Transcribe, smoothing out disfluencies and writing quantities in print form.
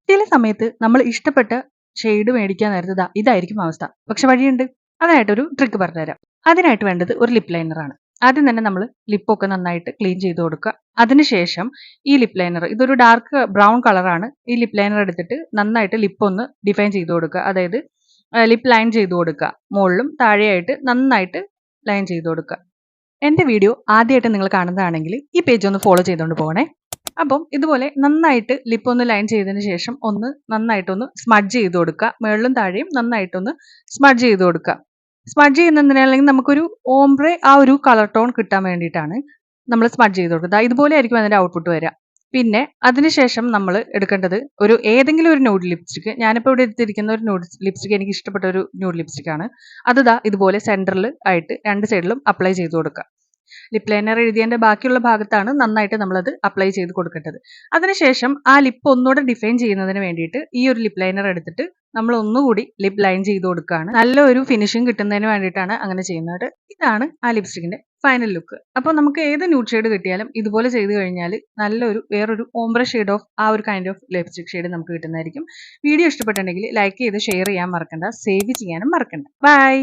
ചില സമയത്ത് നമ്മൾ ഇഷ്ടപ്പെട്ട ഷെയ്ഡ് മേടിക്കാൻ നേരത്ത് ഇതായിരിക്കും അവസ്ഥ. പക്ഷെ വഴിയുണ്ട്. അതിനായിട്ടൊരു ട്രിക്ക് പറഞ്ഞുതരാം. അതിനായിട്ട് വേണ്ടത് ഒരു ലിപ് ലൈനറാണ്. ആദ്യം തന്നെ നമ്മൾ ലിപ്പൊക്കെ നന്നായിട്ട് ക്ലീൻ ചെയ്ത് കൊടുക്കുക. അതിനുശേഷം ഈ ലിപ് ലൈനർ, ഇതൊരു ഡാർക്ക് ബ്രൗൺ കളറാണ്. ഈ ലിപ് ലൈനർ എടുത്തിട്ട് നന്നായിട്ട് ലിപ്പ് ഒന്ന് ഡിഫൈൻ ചെയ്ത് കൊടുക്കുക. അതായത് ലിപ്പ് ലൈൻ ചെയ്ത് കൊടുക്കുക. മുകളിലും താഴെയായിട്ട് നന്നായിട്ട് ലൈൻ ചെയ്ത് കൊടുക്കുക. എൻ്റെ വീഡിയോ ആദ്യമായിട്ട് നിങ്ങൾ കാണുന്നതാണെങ്കിൽ ഈ പേജ് ഒന്ന് ഫോളോ ചെയ്തുകൊണ്ട് പോകണേ. അപ്പം ഇതുപോലെ നന്നായിട്ട് ലിപ്പ് ഒന്ന് ലൈൻ ചെയ്തതിന് ശേഷം ഒന്ന് നന്നായിട്ടൊന്ന് സ്മഡ്ജ് ചെയ്ത് കൊടുക്കുക. മുകളിലും താഴെയും നന്നായിട്ടൊന്ന് സ്മഡ്ജ് ചെയ്ത് കൊടുക്കുക. സ്മഡ്ജ് ചെയ്യുന്നതിനല്ലെങ്കിൽ നമുക്കൊരു ഓംബ്രെ ആ ഒരു കളർ ടോൺ കിട്ടാൻ വേണ്ടിയിട്ടാണ് നമ്മൾ സ്മഡ്ജ് ചെയ്ത് കൊടുക്കുക. ഇതുപോലെ ആയിരിക്കും അതിൻ്റെ ഔട്ട്പുട്ട് വരിക. പിന്നെ അതിനുശേഷം നമ്മൾ എടുക്കേണ്ടത് ഏതെങ്കിലും ഒരു ന്യൂഡ് ലിപ്സ്റ്റിക്. ഞാനിപ്പോൾ ഇവിടെ എടുത്തിരിക്കുന്ന ഒരു ന്യൂഡ് ലിപ്സ്റ്റിക് എനിക്ക് ഇഷ്ടപ്പെട്ട ഒരു ന്യൂഡ് ലിപ്സ്റ്റിക് ആണ്. അത് ഇതുപോലെ സെൻറ്ററിൽ ആയിട്ട് രണ്ട് സൈഡിലും അപ്ലൈ ചെയ്ത് കൊടുക്കുക. ലിപ് ലൈനർ എഴുതിയതിൻ്റെ ബാക്കിയുള്ള ഭാഗത്താണ് നന്നായിട്ട് നമ്മളത് അപ്ലൈ ചെയ്ത് കൊടുക്കേണ്ടത്. അതിനുശേഷം ആ ലിപ്പ് ഒന്നുകൂടെ ഡിഫൈൻ ചെയ്യുന്നതിന് വേണ്ടിയിട്ട് ഈ ഒരു ലിപ് ലൈനർ എടുത്തിട്ട് നമ്മൾ ഒന്നുകൂടി ലിപ് ലൈൻ ചെയ്ത് കൊടുക്കുകയാണ്. നല്ലൊരു ഫിനിഷിംഗ് കിട്ടുന്നതിന് വേണ്ടിയിട്ടാണ് അങ്ങനെ ചെയ്യുന്നത്. ഇതാണ് ആ ലിപ്സ്റ്റിക്കിന്റെ ഫൈനൽ ലുക്ക്. അപ്പോൾ നമുക്ക് ഏത് ന്യൂഡ് ഷെയ്ഡ് കിട്ടിയാലും ഇതുപോലെ ചെയ്ത് കഴിഞ്ഞാൽ വേറൊരു ഓംബ്ര ഷെയ്ഡ് ഓഫ് ആ ഒരു കൈൻഡ് ഓഫ് ലിപ്സ്റ്റിക് ഷെയ്ഡ് നമുക്ക് കിട്ടുന്നതായിരിക്കും. വീഡിയോ ഇഷ്ടപ്പെട്ടിട്ടുണ്ടെങ്കിൽ ലൈക്ക് ചെയ്ത് ഷെയർ ചെയ്യാൻ മറക്കണ്ട, സേവ് ചെയ്യാനും മറക്കണ്ട. ബൈ.